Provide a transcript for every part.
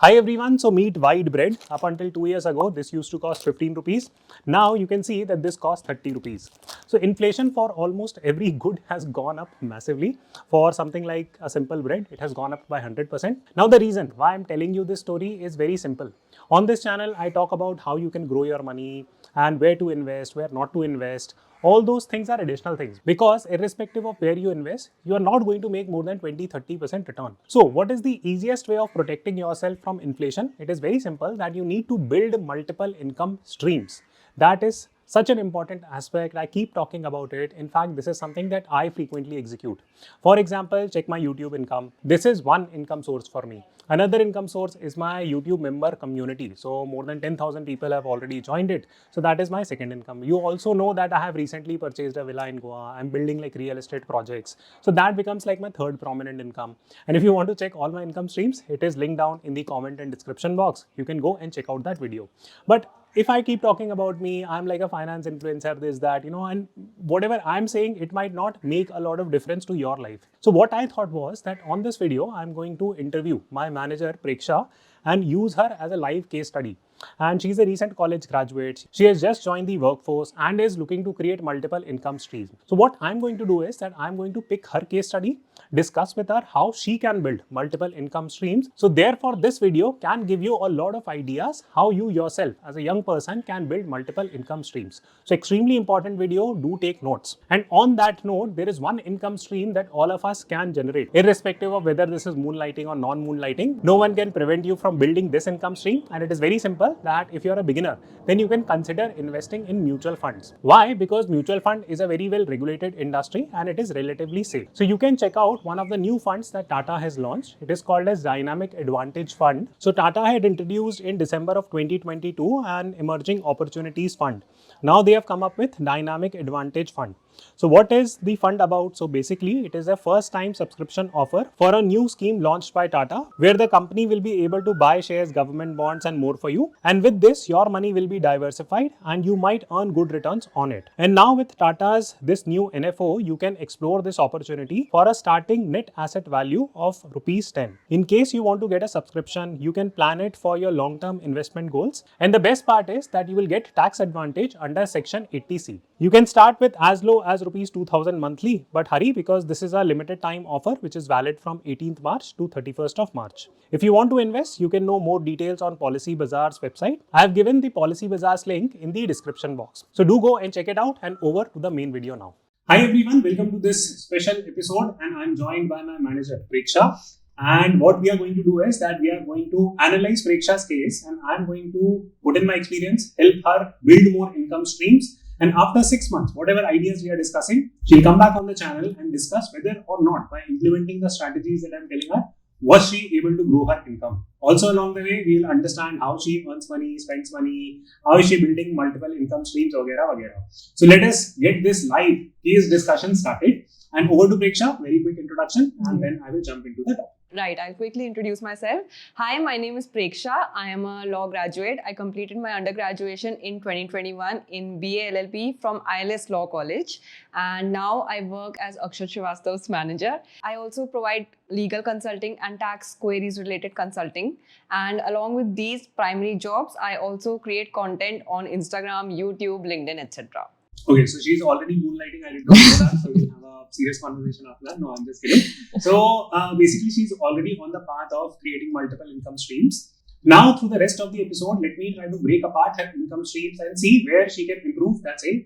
Hi everyone, so meet white bread. Up until 2 years ago, this used to cost 15 rupees. Now you can see that this costs 30 rupees. So inflation for almost every good has gone up massively. For something like a simple bread, it has gone up by 100%. Now the reason why I'm telling you this story is very simple. On this channel, I talk about how you can grow your money and where to invest, where not to invest. All those things are additional things because irrespective of where you invest, you are not going to make more than 20-30% return. So what is the easiest way of protecting yourself from inflation? It is very simple that you need to build multiple income streams. That is such an important aspect. I keep talking about it. In fact, this is something that I frequently execute. For example, check my YouTube income. This is one income source for me. Another income source is my YouTube member community. So more than 10,000 people have already joined it. So that is my second income. You also know that I have recently purchased a villa in Goa. I'm building like real estate projects. So that becomes like my third prominent income. And if you want to check all my income streams, it is linked down in the comment and description box. You can go and check out that video. But if I keep talking about me, I'm like a finance influencer, this, that, and whatever I'm saying, it might not make a lot of difference to your life. So what I thought was that on this video, I'm going to interview my manager, Preksha, and use her as a live case study. And she's a recent college graduate. She has just joined the workforce and is looking to create multiple income streams. So what I'm going to do is that I'm going to pick her case study, discuss with her how she can build multiple income streams. So therefore, this video can give you a lot of ideas how you yourself as a young person can build multiple income streams. So extremely important video, do take notes. And on that note, there is one income stream that all of us can generate, irrespective of whether this is moonlighting or non-moonlighting. No one can prevent you from building this income stream, and it is very simple that if you're a beginner, then you can consider investing in mutual funds. Why? Because mutual fund is a very well regulated industry and it is relatively safe. So you can check out one of the new funds that Tata has launched. It is called as Dynamic Advantage Fund. So Tata had introduced in December of 2022 an Emerging Opportunities Fund. Now they have come up with Dynamic Advantage Fund. So what is the fund about? So basically, it is a first time subscription offer for a new scheme launched by Tata, where the company will be able to buy shares, government bonds and more for you. And with this, your money will be diversified and you might earn good returns on it. And now with Tata's this new NFO, you can explore this opportunity for a starting net asset value of rupees 10. In case you want to get a subscription, you can plan it for your long-term investment goals. And the best part is that you will get tax advantage under Section 80C. You can start with as low as rupees 2000 monthly, but hurry because this is a limited time offer which is valid from 18th March to 31st of March. If you want to invest, you can know more details on Policy Bazaar's website. I have given the Policy Bazaar's link in the description box. So do go and check it out, and over to the main video now. Hi everyone, welcome to this special episode, and I'm joined by my manager Preksha. And what we are going to do is that we are going to analyze Preksha's case, and I'm going to put in my experience, help her build more income streams. And after 6 months, whatever ideas we are discussing, she'll come back on the channel and discuss whether or not by implementing the strategies that I'm telling her, was she able to grow her income. Also along the way, we'll understand how she earns money, spends money, how is she building multiple income streams, vagera, vagera. So let us get this live case discussion started. And over to Preksha, very quick introduction, and then I will jump into the topic. Right, I'll quickly introduce myself. Hi, my name is Preksha. I am a law graduate. I completed my undergraduation in 2021 in BA LLB from ILS Law College. And now I work as Akshat Shrivastava's manager. I also provide legal consulting and tax queries related consulting. And along with these primary jobs, I also create content on Instagram, YouTube, LinkedIn, etc. Okay, so she's already moonlighting. I didn't know that, so we'll have a serious conversation after that. No, I'm just kidding. So basically, she's already on the path of creating multiple income streams. Now, through the rest of the episode, let me try to break apart her income streams and see where she can improve. That's it.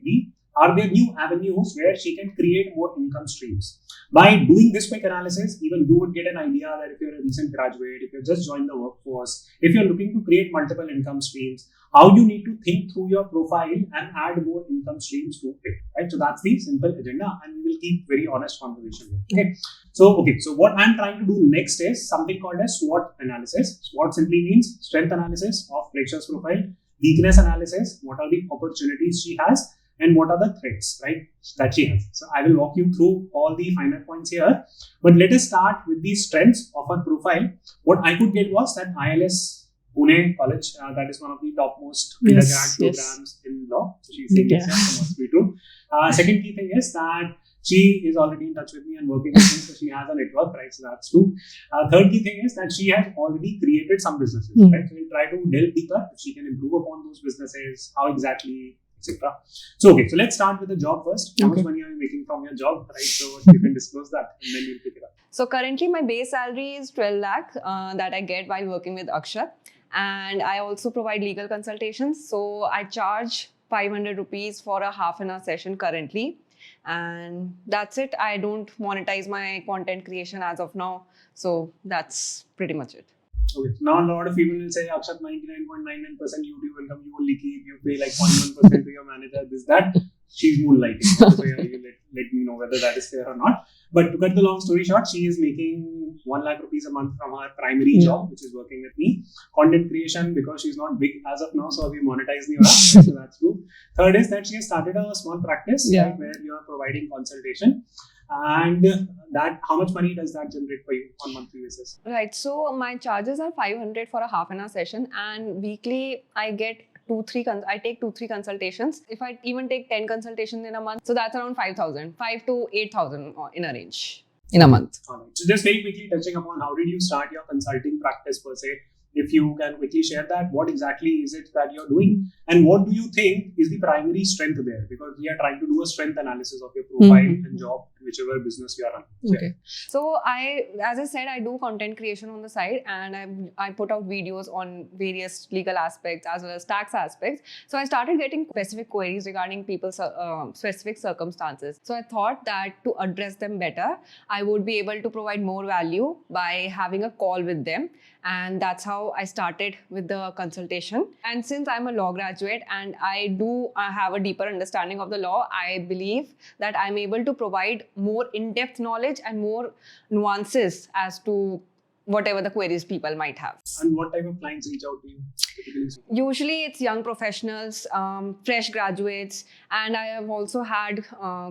Are there new avenues where she can create more income streams? By doing this quick analysis, even you would get an idea that if you're a recent graduate, if you've just joined the workforce, if you're looking to create multiple income streams, how you need to think through your profile and add more income streams to it, right? So that's the simple agenda, and we will keep very honest conversation here. Okay. So what I'm trying to do next is something called a SWOT analysis. SWOT simply means strength analysis of Preksha's profile, weakness analysis, what are the opportunities she has, and what are the threats, right, that she has. So I will walk you through all the finer points here. But let us start with the strengths of her profile. What I could get was that ILS Pune College, that is one of the topmost undergrad programs in law. So she's saying it must be true. Second key thing is that She is already in touch with me and working with me, so she has a network, right? So that's two. Third key thing is that she has already created some businesses, right? So we'll try to delve deeper if she can improve upon those businesses, how exactly, etc. So okay, so let's start with the job first. How much money are you making from your job, right? So you can disclose that and then we'll pick it up. So currently my base salary is 12 lakh that I get while working with Akshat. And I also provide legal consultations. So I charge 500 rupees for a half an hour session currently. And that's it. I don't monetize my content creation as of now. So that's pretty much it. Okay. Now a lot of people will say, Akshat, 99.99% YouTube income you only keep, you pay like 0.1% to your manager, this, that. She's moonlighting. So yeah, you let me know whether that is fair or not. But to cut the long story short, she is making 1 lakh rupees a month from her primary job, which is working with me. Content creation, because she's not big as of now, so we monetize the app. So that's true. Third is that she has started a small practice right, where you are providing consultation. And that, how much money does that generate for you on monthly basis? Right. So my charges are 500 for a half an hour session, and weekly I get I take 2-3 consultations. If I even take 10 consultations in a month, so that's around 5,000, 5 to 8,000 in a range in a month. All right. So just very quickly touching upon how did you start your consulting practice per se? If you can quickly share that, what exactly is it that you're doing? And what do you think is the primary strength there? Because we are trying to do a strength analysis of your profile and job, whichever business you are running. Okay. So as I said, I do content creation on the side, and I put out videos on various legal aspects as well as tax aspects. So I started getting specific queries regarding people's specific circumstances. So I thought that to address them better, I would be able to provide more value by having a call with them. And that's how I started with the consultation. And since I'm a law graduate and I have a deeper understanding of the law, I believe that I'm able to provide more in-depth knowledge and more nuances as to whatever the queries people might have. And what type of clients reach out to you typically? Usually it's young professionals, fresh graduates, and I have also had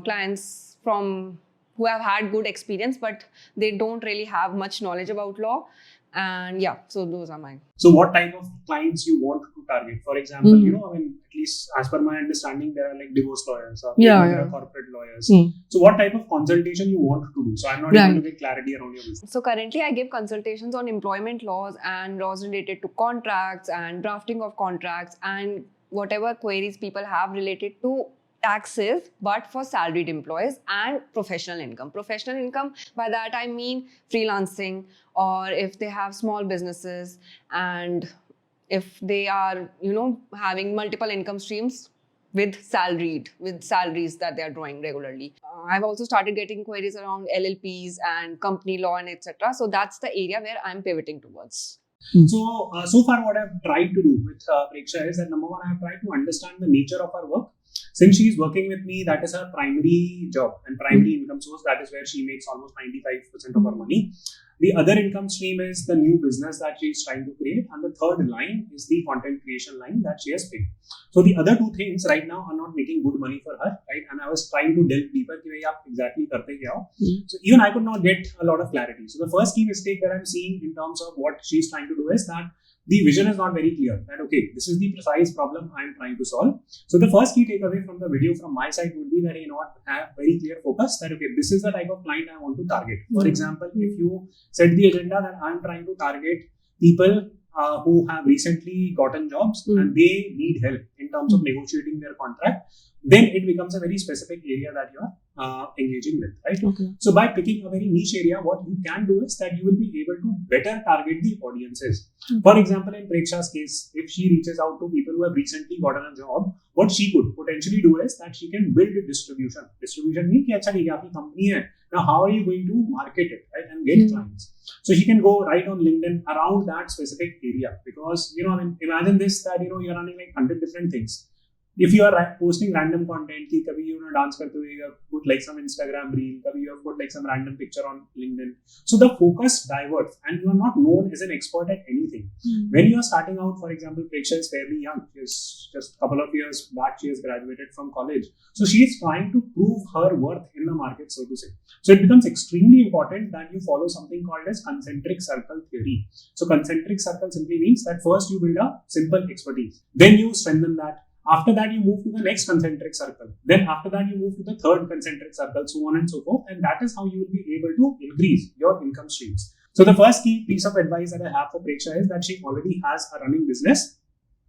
clients who have had good experience, but they don't really have much knowledge about law. And yeah, so those are mine. So what type of clients you want to target? For example, at least as per my understanding, there are like divorce lawyers or there are corporate lawyers. So what type of consultation you want to do? So I'm not able to get clarity around your business. So currently I give consultations on employment laws and laws related to contracts and drafting of contracts and whatever queries people have related to taxes, but for salaried employees, and professional income. Professional income, by that I mean freelancing, or if they have small businesses, and if they are, having multiple income streams with salaries that they are drawing regularly. I've also started getting queries around LLPs and company law and etc. So that's the area where I'm pivoting towards. So far what I've tried to do with Preksha is that number one, I've tried to understand the nature of her work. Since she is working with me, that is her primary job and primary income source. That is where she makes almost 95% of her money. The other income stream is the new business that she is trying to create. And the third line is the content creation line that she has picked. So the other two things right now are not making good money for her, right? And I was trying to delve deeper exactly karte kya ho. So even I could not get a lot of clarity. So the first key mistake that I'm seeing in terms of what she's trying to do is that the vision is not very clear that, okay, this is the precise problem I'm trying to solve. So the first key takeaway from the video from my side would be that you not have very clear focus that, okay, this is the type of client I want to target. For example, if you set the agenda that I'm trying to target people who have recently gotten jobs and they need help in terms of negotiating their contract, then it becomes a very specific area that you are engaging with, right? Okay. So by picking a very niche area, what you can do is that you will be able to better target the audiences. For example, in Preksha's case, if she reaches out to people who have recently gotten a job, what she could potentially do is that she can build a distribution. Distribution means कि अच्छा ठीक है आपकी company है. Now how are you going to market it, right, and get clients? So she can go right on LinkedIn around that specific area, because imagine this, that you're running like 100 different things. If you are posting random content, कि कभी dance करते हुए you have put like some Instagram reel, कभी you have put like some random picture on LinkedIn. So the focus diverts and you are not known as an expert at anything. When you are starting out, for example, Preksha is fairly young. She's just a couple of years back, she has graduated from college. So she is trying to prove her worth in the market, so to say. So it becomes extremely important that you follow something called as concentric circle theory. So concentric circle simply means that first you build a simple expertise, then you strengthen that. After that, you move to the next concentric circle. Then after that, you move to the third concentric circle, so on and so forth. And that is how you will be able to increase your income streams. So the first key piece of advice that I have for Preksha is that she already has a running business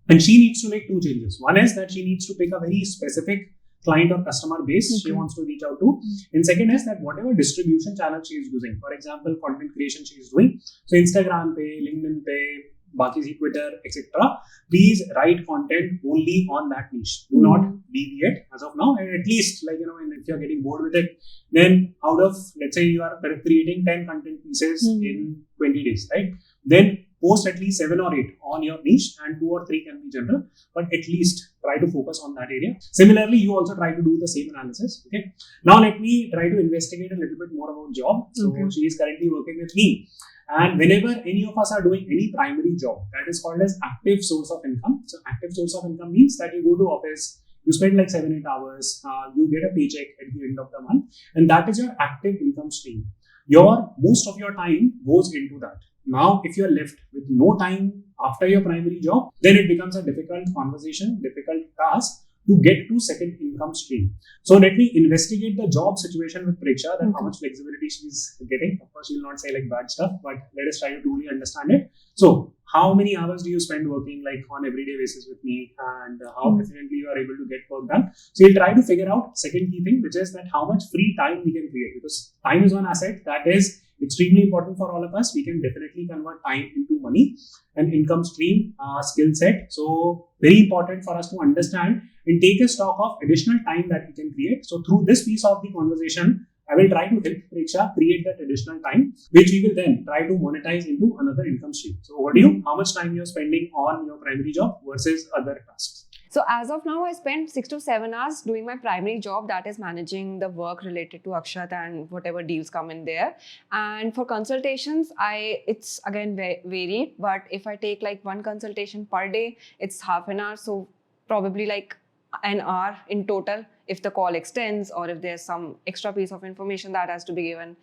and she needs to make two changes. One is that she needs to pick a very specific client or customer base she wants to reach out to. And second is that whatever distribution channel she is using, for example, content creation she is doing, so Instagram pay, LinkedIn pay, Baki si Twitter, etc. Please write content only on that niche. Do not deviate as of now. And at least, like, and if you're getting bored with it, then out of, let's say you are creating 10 content pieces in 20 days, right? Then post at least 7 or 8 on your niche, and 2 or 3 can be general, but at least try to focus on that area. Similarly, you also try to do the same analysis. Okay. Now let me try to investigate a little bit more about job. So she is currently working with me. And whenever any of us are doing any primary job, that is called as active source of income. So active source of income means that you go to office, you spend like 7-8 hours, you get a paycheck at the end of the month, and that is your active income stream. Most of your time goes into that. Now, if you're left with no time after your primary job, then it becomes a difficult conversation, difficult task to get to second income stream. So let me investigate the job situation with Preksha, that how much flexibility she's getting. Of course, she'll not say like bad stuff, but let us try to truly understand it. So how many hours do you spend working like on everyday basis with me, and how efficiently you are able to get work done? So you'll try to figure out second key thing, which is that how much free time we can create, because time is one asset that is extremely important for all of us. We can definitely convert time into money and income stream, skill set. So very important for us to understand and take a stock of additional time that we can create. So through this piece of the conversation, I will try to help Preksha create that additional time, which we will then try to monetize into another income stream. So over to you, how much time you're spending on your primary job versus other tasks? So as of now, I spend 6 to 7 hours doing my primary job, that is managing the work related to Akshat and whatever deals come in there. And for consultations, it's again varied, but if I take like one consultation per day, it's half an hour. So probably like an hour in total if the call extends or if there's some extra piece of information that has to be given.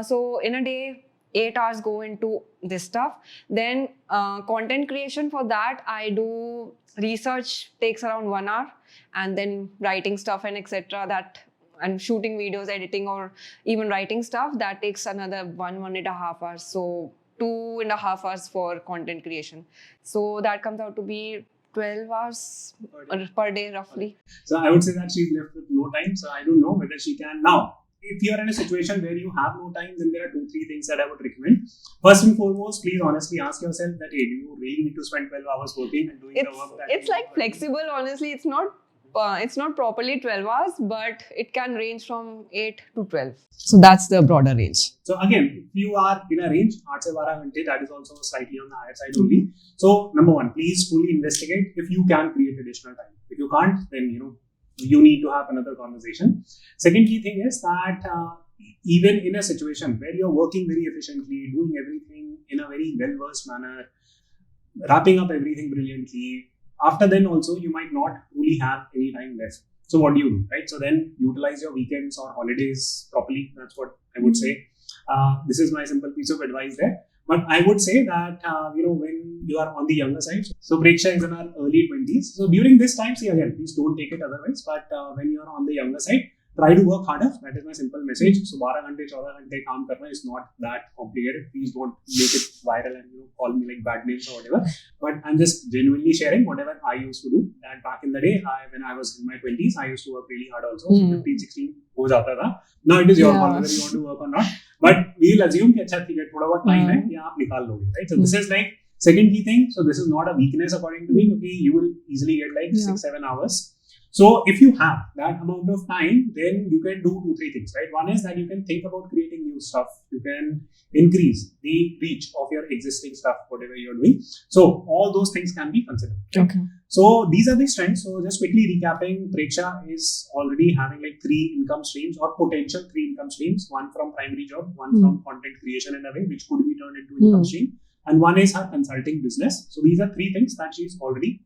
So in a day, 8 hours go into this stuff. Then content creation, for that I do research, takes around 1 hour, and then writing stuff and etc. that, and shooting videos, editing, or even writing stuff, that takes another 1.5 hours. So 2.5 hours for content creation. So that comes out to be 12 hours per day roughly. So I would say that she's left with no time. So I don't know whether she can now. If you are in a situation where you have no time, then there are 2-3 things that I would recommend. First and foremost, please honestly ask yourself that, hey, do you really need to spend 12 hours working and doing the work that it's like flexible, honestly. It's not properly 12 hours, but it can range from 8 to 12. So that's the broader range. So again, if you are in a range, 8 se 12 ghante, that is also slightly on the higher side only. So number one, please truly investigate if you can create additional time. If you can't, then you need to have another conversation. Second key thing is that even in a situation where you're working very efficiently, doing everything in a very well-versed manner, wrapping up everything brilliantly, after then also you might not really have any time left. So what do you do, right? So then utilize your weekends or holidays properly. That's what I would say. This is my simple piece of advice there. But I would say that, when you are on the younger side, so Preksha is in her early 20s. So during this time, see again, please don't take it otherwise. But when you are on the younger side, try to work harder. That is my simple message. So 12 ghante, 14 ghante kaam karna is not that complicated. Please don't make it viral and call me like bad names or whatever. But I'm just genuinely sharing whatever I used to do. And back in the day, when I was in my 20s, I used to work really hard also. 15, 16 ho jata tha. Now it is your call whether you want to work or not. But we'll assume that thoda bahut time hai, ya aap nikal loge, right? So this is like second key thing. So this is not a weakness according to me. Okay, you will easily get like 6-7 hours. So if you have that amount of time, then you can do 2-3 things, right? One is that you can think about creating new stuff. You can increase the reach of your existing stuff, whatever you're doing. So all those things can be considered. Right? Okay. So these are the strengths. So just quickly recapping, Preksha is already having like 3 income streams or potential 3 income streams. One from primary job, one from content creation in a way, which could be turned into income stream. And one is her consulting business. So these are 3 things that she's already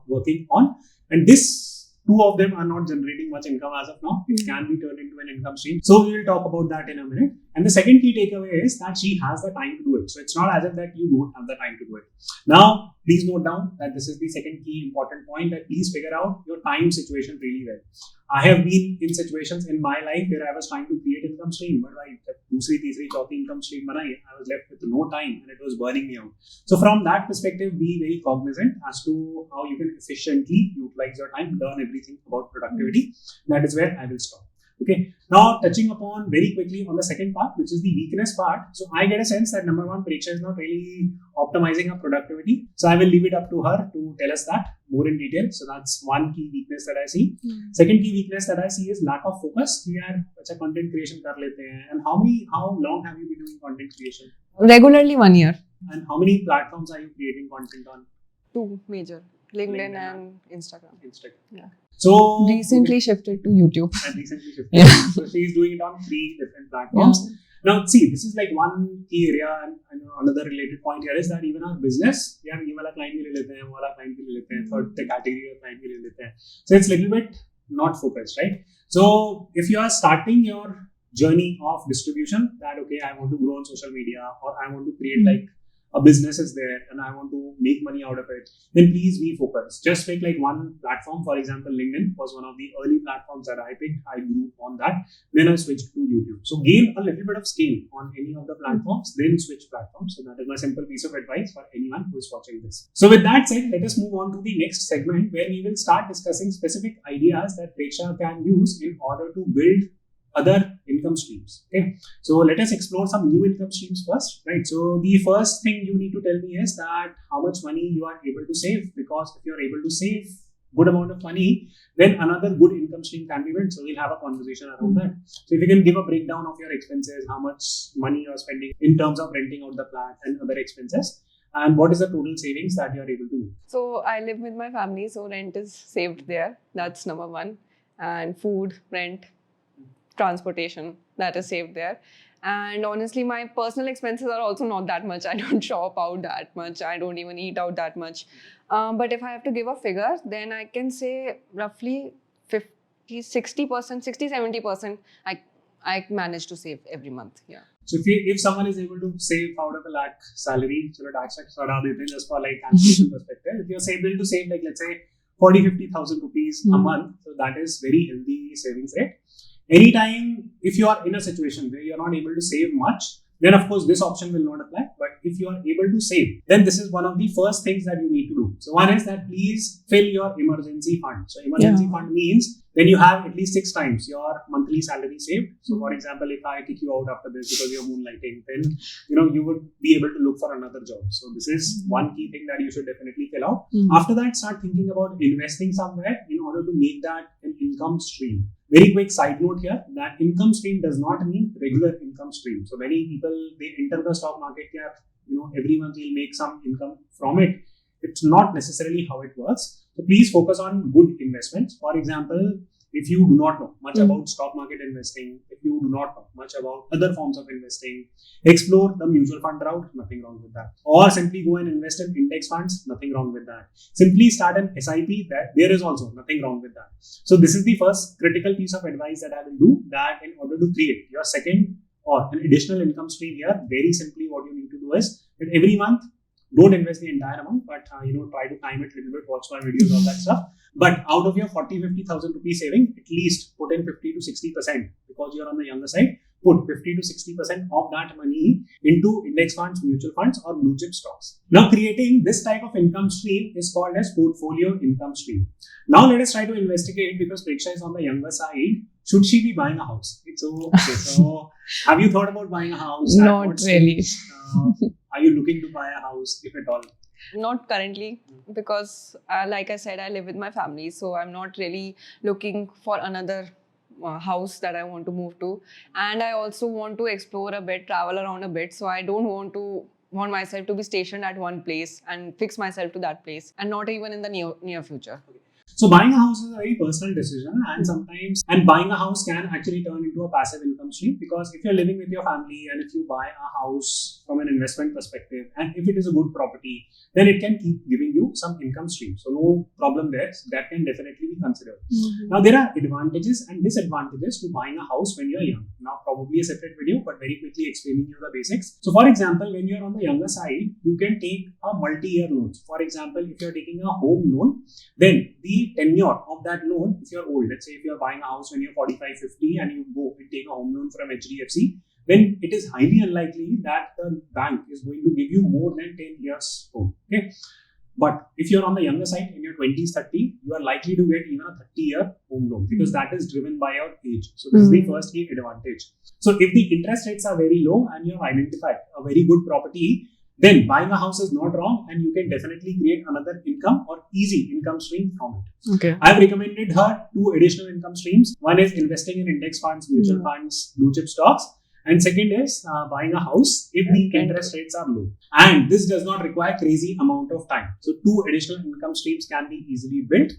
working on. And this 2 of them are not generating much income as of now. It can be turned into an income stream. So we will talk about that in a minute. And the second key takeaway is that she has the time to do it. So it's not as if that you don't have the time to do it. Now, please note down that this is the second key important point, that please figure out your time situation really well. I have been in situations in my life where I was trying to create income stream, but I दूसरी तीसरी चौथी income stream बनाई, I was left with no time and it was burning me out. So from that perspective, be very cognizant as to how you can efficiently utilize your time, learn everything about productivity. That is where I will stop. Okay. Now touching upon very quickly on the second part, which is the weakness part. So I get a sense that number one, Preksha is not really optimizing her productivity. So I will leave it up to her to tell us that more in detail. So that's one key weakness that I see. Second key weakness that I see is lack of focus. यार अच्छा content creation कर लेते हैं. And how long have you been doing content creation? Regularly 1 year. And how many platforms are you creating content on? 2 major. LinkedIn and Instagram. Yeah. So recently shifted to YouTube. And recently shifted. Yeah. So she's doing it on 3 different platforms. Yeah. Now, see, this is like one key area, and another related point here is that even our business, yeah, ये वाला client भी ले लेते हैं, वो वाला client भी ले लेते हैं, third category का client भी ले लेते हैं. So it's a little bit not focused, right? So if you are starting your journey of distribution, that okay, I want to grow on social media, or I want to create like a business is there and I want to make money out of it, then please be focused. Just pick like one platform. For example, LinkedIn was one of the early platforms that I picked. I grew on that. Then I switched to YouTube. So gain a little bit of skill on any of the platforms, then switch platforms. So that is my simple piece of advice for anyone who is watching this. So with that said, let us move on to the next segment where we will start discussing specific ideas that Preksha can use in order to build other income streams. Okay, so let us explore some new income streams first, right? So the first thing you need to tell me is that how much money you are able to save, because if you are able to save good amount of money, then another good income stream can be built. So we'll have a conversation around that. So if you can give a breakdown of your expenses, how much money you are spending in terms of renting out the flat and other expenses, and what is the total savings that you are able to do? So I live with my family, so rent is saved there. That's number one. And food, rent, transportation, that is saved there. And honestly, my personal expenses are also not that much. I don't shop out that much. I don't even eat out that much. But if I have to give a figure, then I can say roughly 60%, 70% I manage to save every month. Yeah. So if someone is able to save out of a lakh salary, so tax just for like calculation perspective, if you're able to save like let's say 40,000-50,000 rupees a month, so that is very healthy savings rate. Anytime if you are in a situation where you are not able to save much, then of course this option will not apply. But if you are able to save, then this is one of the first things that you need to do. So one is that please fill your emergency fund. So emergency fund means then you have at least 6 times your monthly salary saved. So for example, if I kick you out after this because you're moonlighting, then you would be able to look for another job. So this is one key thing that you should definitely fill out. After that, start thinking about investing somewhere in order to make that an income stream. Very quick side note here, that income stream does not mean regular income stream. So many people, they enter the stock market here, every month you'll make some income from it. It's not necessarily how it works. So please focus on good investments. For example, if you do not know much about stock market investing, if you do not know much about other forms of investing, explore the mutual fund route, nothing wrong with that. Or simply go and invest in index funds, nothing wrong with that. Simply start an SIP, there is also nothing wrong with that. So this is the first critical piece of advice that I will do, that in order to create your second or an additional income stream here, very simply what you need to do is that every month, don't invest the entire amount, but try to time it a little bit, watch my videos, all that stuff. But out of your 40,000-50,000 rupees saving, at least put in 50 to 60%, because you're on the younger side. Put 50 to 60% of that money into index funds, mutual funds, or blue chip stocks. Now, creating this type of income stream is called as portfolio income stream. Now, let us try to investigate, because Preksha is on the younger side. Should she be buying a house? So have you thought about buying a house? Not really. Are you looking to buy a house, if at all? Not currently, because like I said, I live with my family, so I'm not really looking for another house that I want to move to. And I also want to explore a bit, travel around a bit, so I don't want myself to be stationed at one place and fix myself to that place, and not even in the near future. Okay. So buying a house is a very personal decision, and sometimes buying a house can actually turn into a passive income stream, because if you're living with your family and if you buy a house from an investment perspective and if it is a good property, then it can keep giving you some income stream. So no problem there. So that can definitely be considered. Now there are advantages and disadvantages to buying a house when you're young. Now probably a separate video, but very quickly explaining you the basics. So for example, when you're on the younger side, you can take a multi-year loan. For example, if you're taking a home loan, then the tenure of that loan, if you're old, let's say if you're buying a house when you're 45, 50 and you go and take a home loan from HDFC, then it is highly unlikely that the bank is going to give you more than 10 years home. Okay. But if you're on the younger side, in your 20s, 30, you are likely to get even a 30-year home loan, because that is driven by your age. So this is the first key advantage. So if the interest rates are very low and you have identified a very good property, then buying a house is not wrong, and you can definitely create another income or easy income stream from it. Okay. I've recommended her 2 additional income streams. One is investing in index funds, mutual funds, blue chip stocks. And second is buying a house if the interest rates are low. And this does not require crazy amount of time. So 2 additional income streams can be easily built.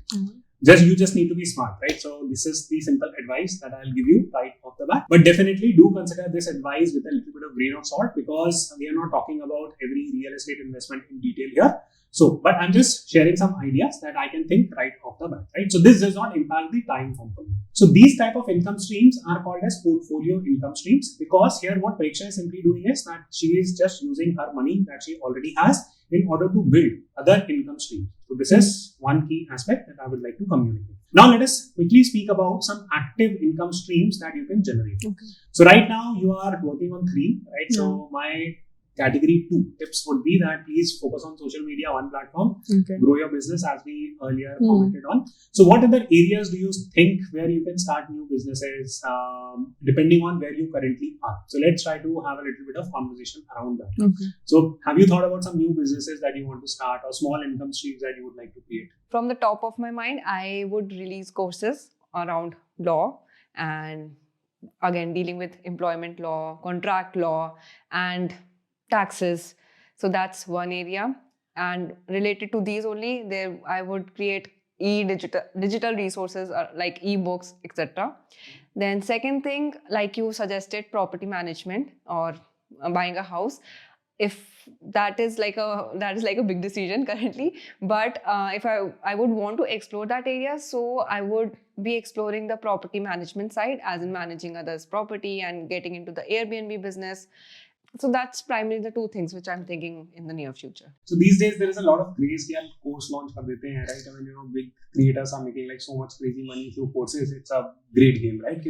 You just need to be smart, right? So this is the simple advice that I'll give you right off the bat. But definitely do consider this advice with a little bit of grain of salt, because we are not talking about every real estate investment in detail here. So, but I'm just sharing some ideas that I can think right off the bat, right? So this does not impact the time component. So these type of income streams are called as portfolio income streams, because here what Preksha is simply doing is that she is just using her money that she already has in order to build other income streams. So this is one key aspect that I would like to communicate. Now let us quickly speak about some active income streams that you can generate. Okay. So right now you are working on 3, right? Yeah. So my category 2 tips would be that please focus on social media, one platform, grow your business as we earlier commented on. So what other areas do you think where you can start new businesses depending on where you currently are? So let's try to have a little bit of conversation around that. Okay. So have you thought about some new businesses that you want to start or small income streams that you would like to create? From the top of my mind, I would release courses around law and again dealing with employment law, contract law and taxes. So that's one area, and related to these only, I would create digital resources like ebooks, etc. Then second thing, like you suggested, property management or buying a house. If that is like a big decision currently, but if I would want to explore that area, so I would be exploring the property management side, as in managing others' property and getting into the Airbnb business. So that's primarily the 2 things which I'm thinking in the near future. So these days there is a lot of craze कि course launch कर देते हैं, right? I mean, big creators are making like so much crazy money through courses. It's a great game, right?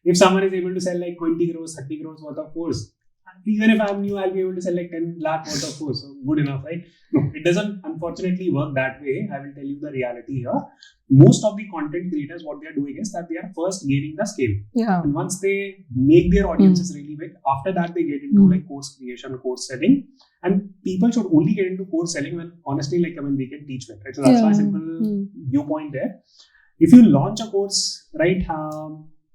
If someone is able to sell like 20 crores, 30 crores worth of course, even if I'm new, I'll be able to sell like 10 lakh worth of course. So good enough, right? No, it doesn't unfortunately work that way. I will tell you the reality here. Most of the content creators, what they are doing is that they are first gaining the scale. Yeah. And once they make their audiences really big, after that they get into like course creation, course selling. And people should only get into course selling when honestly, like, I mean, they can teach well, right? So that's my simple viewpoint there. If you launch a course, right,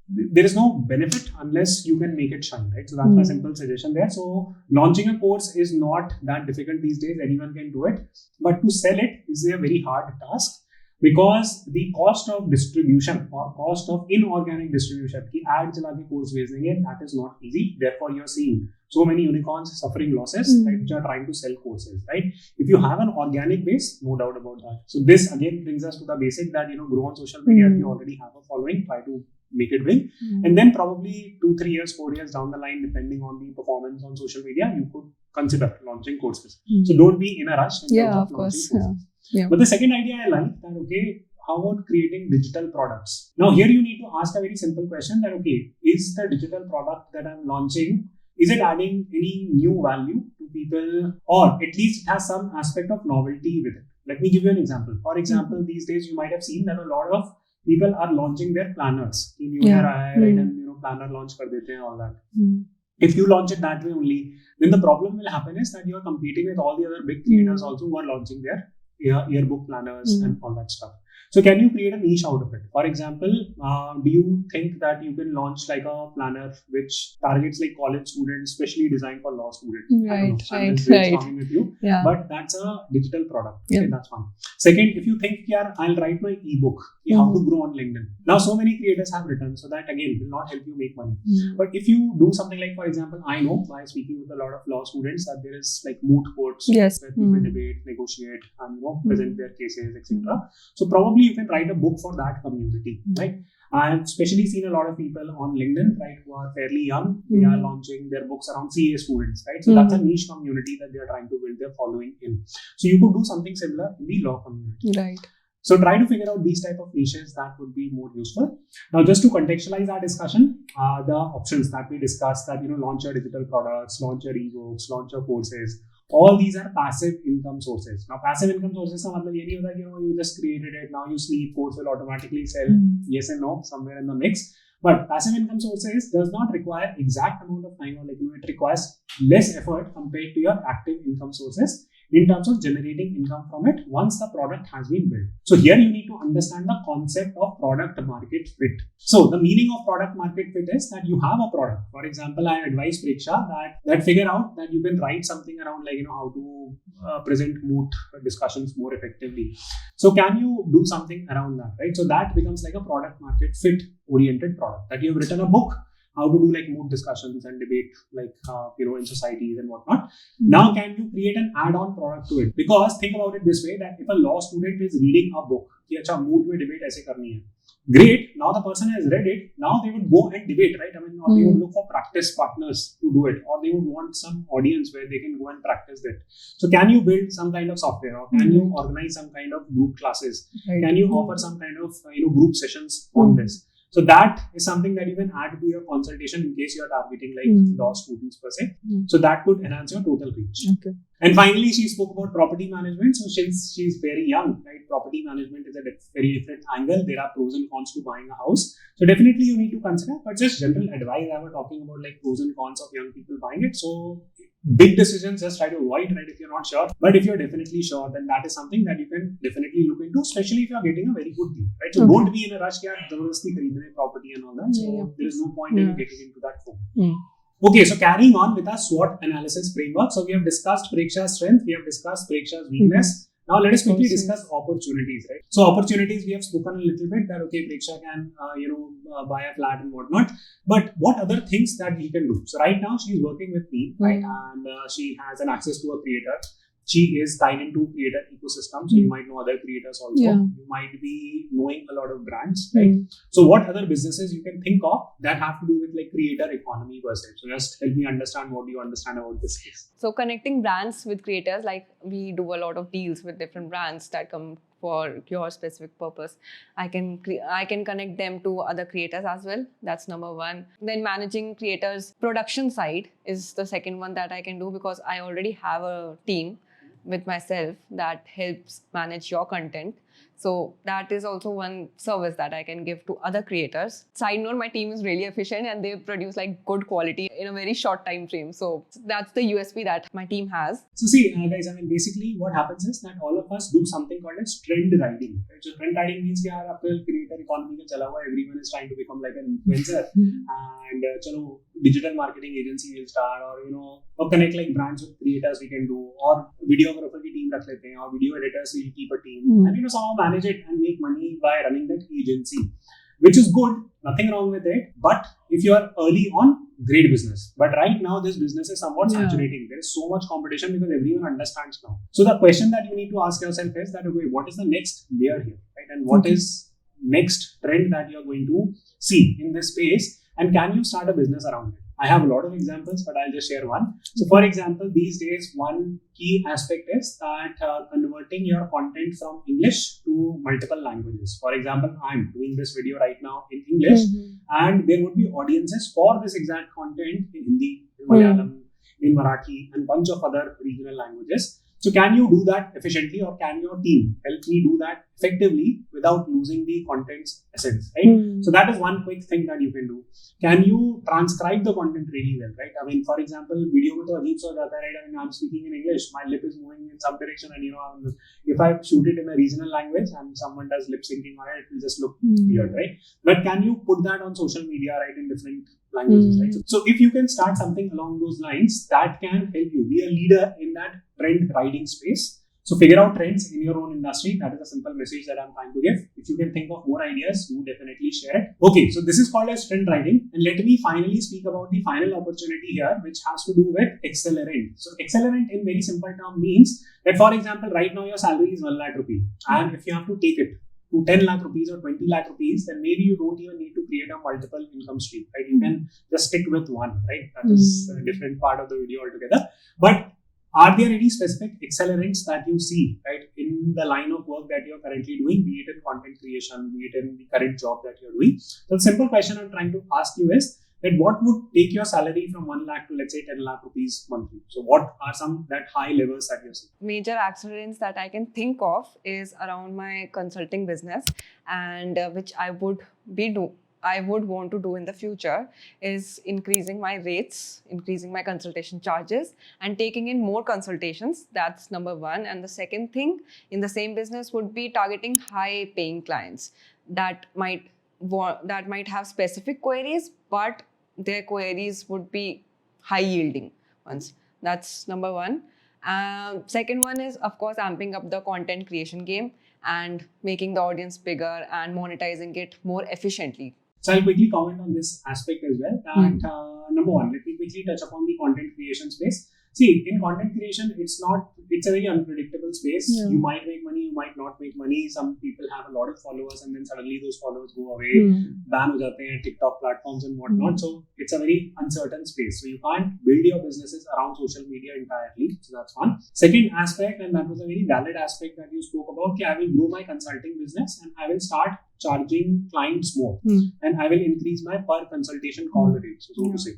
there is no benefit unless you can make it shine, right? So that's my simple suggestion there. So launching a course is not that difficult these days. Anyone can do it. But to sell it is a very hard task, because the cost of distribution or cost of inorganic distribution, ki ad chala ke course भेज देंगे, that is not easy. Therefore, you're seeing so many unicorns suffering losses, right, which are trying to sell courses, right? If you have an organic base, no doubt about that. So this again brings us to the basic that, grow on social media. If you already have a following, try to make it big. And then probably 2, 3 years, 4 years down the line, depending on the performance on social media, you could consider launching courses. So don't be in a rush in terms of launching courses. Yeah. But the second idea I like that, okay, how about creating digital products? Now here you need to ask a very simple question that, okay, is the digital product that I'm launching, is it adding any new value to people, or at least it has some aspect of novelty with it? Let me give you an example. For example, these days you might have seen that a lot of people are launching their planners. New year aaya hai, right, and planner launch kar dete hain, all that. If you launch it that way only, then the problem will happen is that you are competing with all the other big creators also who are launching their yearbook planners and all that stuff. So can you create a niche out of it? For example, do you think that you can launch like a planner which targets like college students, specially designed for law students? Right. I'm just brainstorming with you. Yeah. But that's a digital product. Okay, that's one. Second, if you think, yeah, I'll write my ebook, how to grow on LinkedIn. Now, so many creators have written, so that again will not help you make money. But if you do something like, for example, I know by speaking with a lot of law students that there is like moot courts where people debate, negotiate, and present their cases, etc. So probably you can write a book for that community, right? I've especially seen a lot of people on LinkedIn, right, who are fairly young. They are launching their books around CA students, right? So that's a niche community that they are trying to build their following in. So you could do something similar in the law community. Right. So try to figure out these type of niches that would be more useful. Now, just to contextualize our discussion, the options that we discussed, that launch your digital products, launch your ebooks, launch your courses. All these are passive income sources. Now, passive income sources का मतलब ये नहीं होता कि you just created it, now you sleep, course will automatically sell. Yes and no, somewhere in the mix. But passive income sources does not require exact amount of time, or it requires less effort compared to your active income sources in terms of generating income from it once the product has been built. So here you need to understand the concept of product market fit. So the meaning of product market fit is that you have a product. For example, I advise Preksha that figure out that you can write something around like how to present moot discussions more effectively. So can you do something around that, right? So that becomes like a product market fit oriented product, that you have written a book how to do like moot discussions and debate like in societies and whatnot. Now can you create an add-on product to it? Because think about it this way, that if a law student is reading a book कि अच्छा moot में debate ऐसे करनी है, great, now the person has read it, now they would go and debate, right? Or they would look for practice partners to do it, or they would want some audience where they can go and practice it. So can you build some kind of software, or can you organize some kind of group classes? Can you offer some kind of group sessions on this? So that is something that you can add to your consultation in case you are targeting like law students per se. So that could enhance your total reach. Okay. And finally, she spoke about property management. So since she's very young, right, property management is a very different angle. There are pros and cons to buying a house. So definitely you need to consider, but just general advice, I was talking about like pros and cons of young people buying it. So big decisions, just try to avoid, right, if you're not sure. But if you're definitely sure, then that is something that you can definitely look into, especially if you're getting a very good deal, right? So don't be in a rush, zabardasti khareedne property and all that. So there is no point in getting into that form. Okay, so carrying on with our SWOT analysis framework. So we have discussed Preksha's strength, we have discussed Preksha's weakness. Now let us quickly discuss opportunities, right? So opportunities, we have spoken a little bit that okay, Preksha can buy a flat and whatnot. But what other things that he can do? So right now she's working with me, right? And she has an access to a creator. She is tied into creator ecosystem, so you might know other creators also. You might be knowing a lot of brands, right? So what other businesses you can think of that have to do with like creator economy per se? So just help me understand what do you understand about this case. So connecting brands with creators, like we do a lot of deals with different brands that come for your specific purpose. I can connect them to other creators as well. That's number one. Then managing creators' production side is the second one that I can do, because I already have a team with myself that helps manage your content. So that is also one service that I can give to other creators. Side note, my team is really efficient and they produce like good quality in a very short time frame. So that's the USP that my team has. So see, guys, basically what happens is that all of us do something called as trend riding. Right? So trend riding means that creator economy ka chala hua, everyone is trying to become like an influencer and chalo digital marketing agency will start, or connect like brands with creators we can do, or videographer ki team rakh lete hain, or video editors will keep a team and somehow manage it and make money by running that agency, which is good, nothing wrong with it. But if you are early on, great business. But right now this business is somewhat saturating. There is so much competition because everyone understands now. So the question that you need to ask yourself is that okay, what is the next layer here, right? And what is next trend that you are going to see in this space, and can you start a business around it? I have a lot of examples, but I'll just share one. So for example, these days, one key aspect is that converting your content from English to multiple languages. For example, I'm doing this video right now in English, and there would be audiences for this exact content in Hindi, in Malayalam, in Marathi, and a bunch of other regional languages. So can you do that efficiently, or can your team help me do that effectively with without losing the content's essence, right? So that is one quick thing that you can do. Can you transcribe the content really well, right? I mean, for example, video mein to ajeeb sa ho jata hai, right? I mean, I'm speaking in English, my lip is moving in some direction, and if I shoot it in a regional language and someone does lip syncing on it, it will just look weird, right? But can you put that on social media, right, in different languages, right? So if you can start something along those lines, that can help you be a leader in that trend riding space. So figure out trends in your own industry. That is a simple message that I'm trying to give. If you can think of more ideas, do definitely share it. Okay, so this is called as trend riding. And let me finally speak about the final opportunity here, which has to do with accelerant. So accelerant in very simple term means that, for example, right now your salary is 1 lakh rupee. And if you have to take it to 10 lakh rupees or 20 lakh rupees, then maybe you don't even need to create a multiple income stream, right? You can just stick with one, right? That is a different part of the video altogether. But are there any specific accelerants that you see, right, in the line of work that you're currently doing, be it in content creation, be it in the current job that you're doing? So the simple question I'm trying to ask you is that what would take your salary from 1 lakh to, let's say, 10 lakh rupees monthly? So what are some that high levels that you're seeing? Major accelerants that I can think of is around my consulting business, and which I would want to do in the future is increasing my rates, increasing my consultation charges, and taking in more consultations. That's number one. And the second thing in the same business would be targeting high paying clients that might have specific queries, but their queries would be high yielding ones. That's number one. Second one is, of course, amping up the content creation game and making the audience bigger and monetizing it more efficiently. So I'll quickly comment on this aspect as well. And number one, let me quickly touch upon the content creation space. See, in content creation, it's a very unpredictable space. Yeah. You might make money, you might not make money. Some people have a lot of followers and then suddenly those followers go away, ban ho jate hain, TikTok platforms and whatnot. So it's a very uncertain space. So you can't build your businesses around social media entirely. So that's one. Second aspect, and that was a very valid aspect that you spoke about, okay, I will grow my consulting business and I will start charging clients more, and I will increase my per consultation call rate, so to say.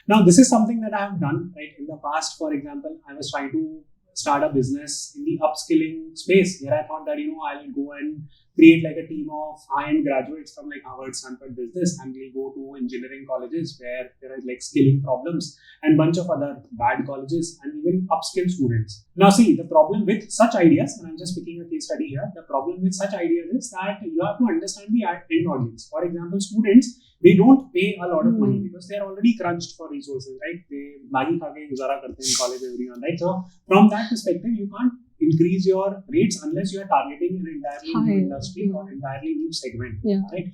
Now, this is something that I have done, right? In the past, for example, I was trying to start a business in the upskilling space where I thought that, I'll go and create like a team of high-end graduates from like Harvard, Stanford business, and we'll go to engineering colleges where there are like skilling problems and bunch of other bad colleges and even upskill students. Now see, the problem with such ideas, and I'm just picking a case study here, the problem with such ideas is that you have to understand the end audience. For example, students, they don't pay a lot of money because they're already crunched for resources, right? They Maggi kha ke guzara karte in college, everyone, right? So from that perspective, you can't increase your rates unless you are targeting an entirely new industry or entirely new segment, right?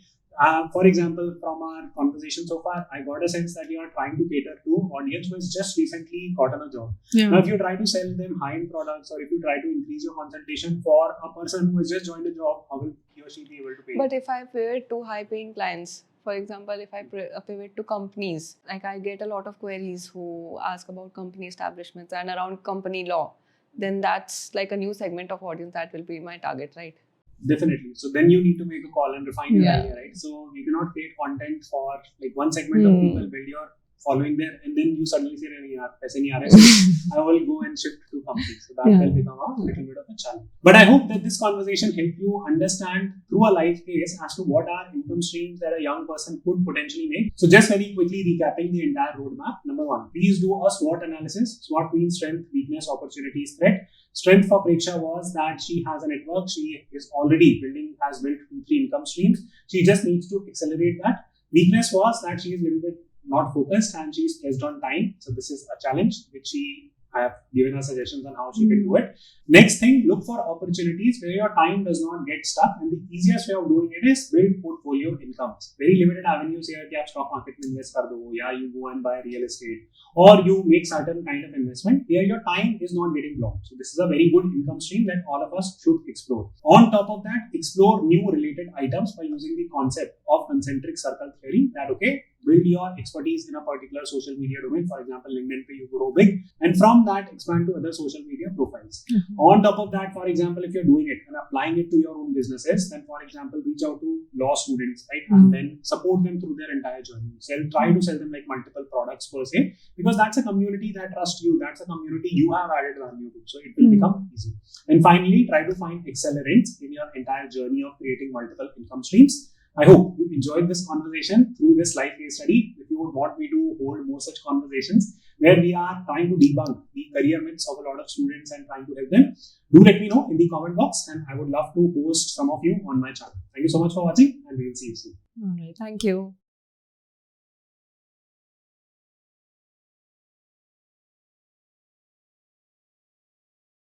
For example, from our conversation so far, I got a sense that you are trying to cater to audience who has just recently gotten a job. Now, if you try to sell them high-end products, or if you try to increase your consultation for a person who has just joined a job, how will he or she be able to pay? But if I pivot to high-paying clients, for example, if I pivot to companies, like I get a lot of queries who ask about company establishments and around company law, then that's like a new segment of audience that will be my target, right? Definitely. So then you need to make a call and refine your idea, right? So you cannot create content for like one segment of people, build your following there, and then you suddenly say, I will go and shift to companies. So that will become a little bit of a challenge. But I hope that this conversation helped you understand through a live case as to what are income streams that a young person could potentially make. So just very quickly recapping the entire roadmap. Number one, please do a SWOT analysis. SWOT means strength, weakness, opportunities, threat. Strength for Preksha was that she has a network. She is already has built 2-3 income streams. She just needs to accelerate that. Weakness was that she is a little bit not focused and she is pressed on time. So this is a challenge which I have given her suggestions on how she can do it. Next thing, look for opportunities where your time does not get stuck, and the easiest way of doing it is build portfolio incomes. Very limited avenues here. कि आप stock market में invest कर दो, या you go and buy real estate, or you make certain kind of investment where your time is not getting blocked. So this is a very good income stream that all of us should explore. On top of that, explore new related items by using the concept of concentric circle theory. That okay, build your expertise in a particular social media domain. For example, LinkedIn, you grow big, and from that expand to other social media profiles. On top of that, for example, if you're doing it and applying it to your own businesses, then for example, reach out to law students, right, and then support them through their entire journey. Try to sell them like multiple products per se, because that's a community that trusts you. That's a community you have added value to, so it will become easy. And finally, try to find accelerants in your entire journey of creating multiple income streams. I hope you enjoyed this conversation through this live case study. If you would want me to hold more such conversations where we are trying to debunk the career myths of a lot of students and trying to help them, do let me know in the comment box, and I would love to host some of you on my channel. Thank you so much for watching, and we will see you soon. All right. Thank you.